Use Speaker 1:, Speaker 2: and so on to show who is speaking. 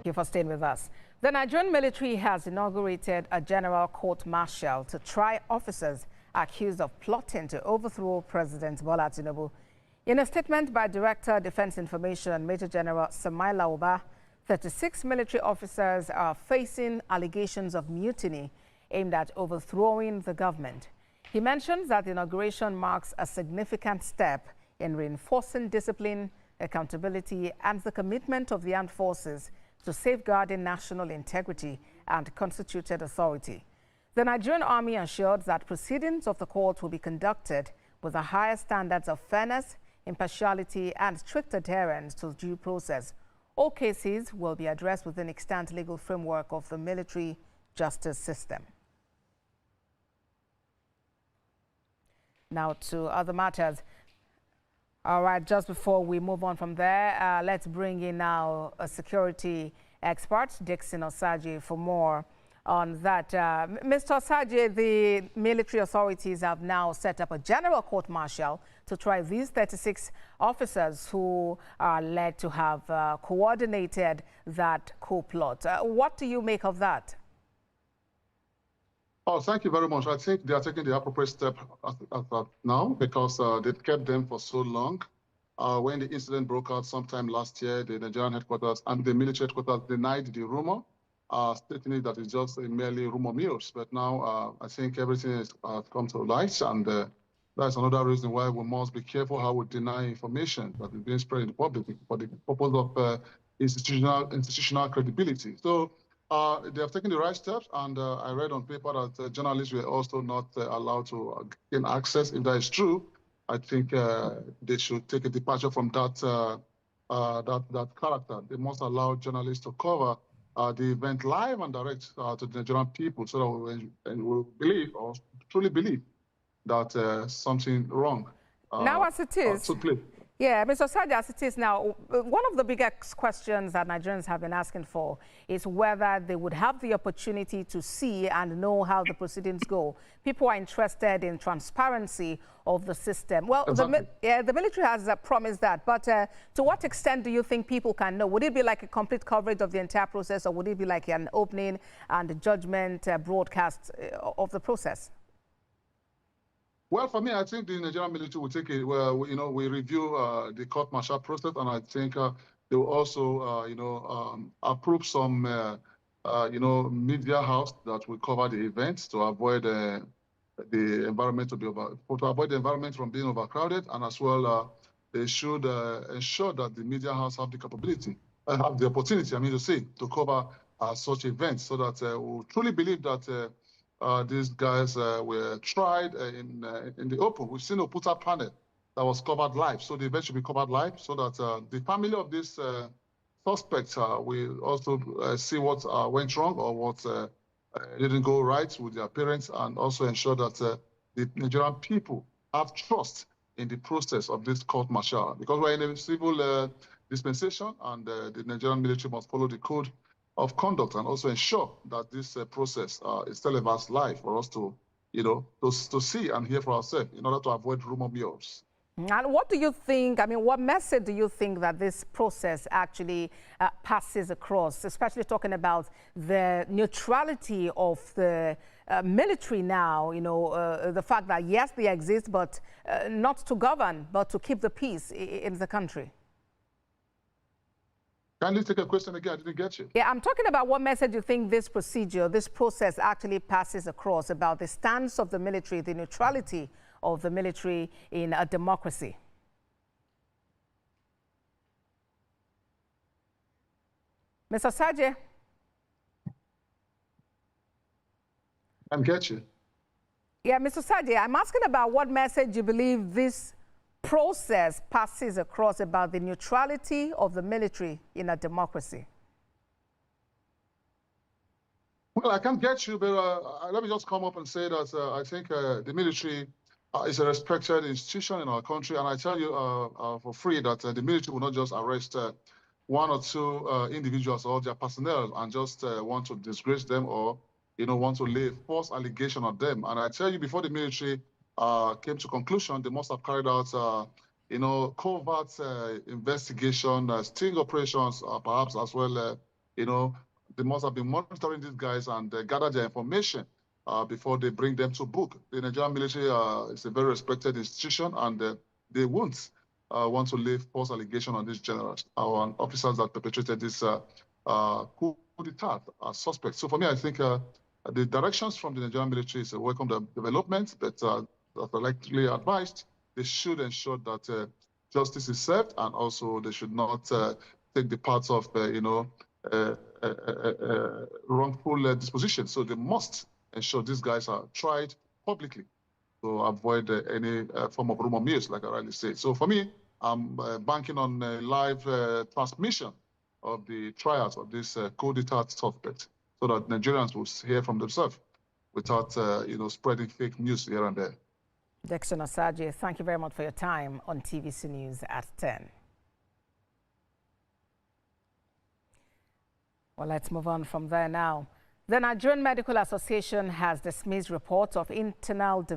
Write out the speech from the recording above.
Speaker 1: you for staying with us. The Nigerian military has inaugurated a general court-martial to try officers accused of plotting to overthrow President Bola Tinubu. In a statement by Director Defense Information Major General Samaila Uba, 36 military officers are facing allegations of mutiny aimed at overthrowing the government. He mentions that the inauguration marks a significant step in reinforcing discipline, accountability, and the commitment of the armed forces to safeguarding national integrity and constituted authority. The Nigerian Army assured that proceedings of the court will be conducted with the highest standards of fairness, impartiality, and strict adherence to due process. All cases will be addressed within extant legal framework of the military justice system. Now to other matters. All right, just before we move on from there, let's bring in now a security expert, Dixon Osagie, for more on that. Mr. Osagie, the military authorities have now set up a general court-martial to try these 36 officers who are led to have coordinated that coup plot. What do you make of that?
Speaker 2: Oh, thank you very much. I think they are taking the appropriate step now because they've kept them for so long. When the incident broke out sometime last year, the Nigerian headquarters and the military headquarters denied the rumor, stating that it's just merely rumor mills. But now I think everything has come to light, and that's another reason why we must be careful how we deny information that is being spread in the public for the purpose of institutional credibility. So they have taken the right steps, and I read on paper that journalists were also not allowed to gain access. If that is true, I think they should take a departure from that character. They must allow journalists to cover the event live and direct to the Nigerian people, so that we will believe or truly believe that something wrong
Speaker 1: now as it is
Speaker 2: took place.
Speaker 1: Yeah, Mr. Osagie, as it is now, one of the biggest questions that Nigerians have been asking for is whether they would have the opportunity to see and know how the proceedings go. People are interested in transparency of the system. Well, exactly. The military has promised that, but to what extent do you think people can know? Would it be like a complete coverage of the entire process, or would it be like an opening and a judgment broadcast of the process?
Speaker 2: Well, for me, I think the Nigerian military will take it. Well, we review the court-martial process, and I think they will also, approve some, media house that will cover the event to avoid the environment from being overcrowded, and as well, they should ensure that the media house have the capability, have the opportunity, to cover such events, so that we truly believe that. These guys were tried in the open. We've seen a put-up panel that was covered live, so the event should be covered live, so that the family of these suspects will also see what went wrong or what didn't go right with their parents, and also ensure that the Nigerian people have trust in the process of this court-martial, because we're in a civil dispensation, and the Nigerian military must follow the code of conduct and also ensure that this process is televised live for us to see and hear for ourselves in order to avoid rumor mills.
Speaker 1: And what do you think, what message do you think that this process actually passes across, especially talking about the neutrality of the military now, the fact that, yes, they exist, but not to govern, but to keep the peace in the country?
Speaker 2: Kindly take a question again. I didn't get you.
Speaker 1: Yeah, I'm talking about what message you think this procedure, this process actually passes across about the stance of the military, the neutrality of the military in a democracy. Mr. Osagie?
Speaker 2: I get you.
Speaker 1: Yeah, Mr. Osagie, I'm asking about what message you believe this process passes across about the neutrality of the military in a democracy.
Speaker 2: Well, I can't get you, but let me just come up and say that I think the military is a respected institution in our country, and I tell you for free that the military will not just arrest one or two individuals or their personnel and just want to disgrace them or want to lay false allegation on them. And I tell you, before the military came to conclusion, they must have carried out, covert investigation, sting operations, perhaps as well they must have been monitoring these guys and gather their information before they bring them to book. The Nigerian military is a very respected institution, and they won't want to lay false allegation on these generals or officers that perpetrated this coup d'etat as suspects. So for me, I think the directions from the Nigerian military is a welcome development, but that are likely advised, they should ensure that justice is served, and also they should not take the parts of, wrongful disposition. So they must ensure these guys are tried publicly to avoid any form of rumor mills, like I rightly said. So for me, I'm banking on live transmission of the trials of this coup d'etat suspect, so that Nigerians will hear from themselves without, spreading fake news here and there.
Speaker 1: Dixon Osagie, thank you very much for your time on TVC News at 10. Well, let's move on from there now. The Nigerian Medical Association has dismissed reports of internal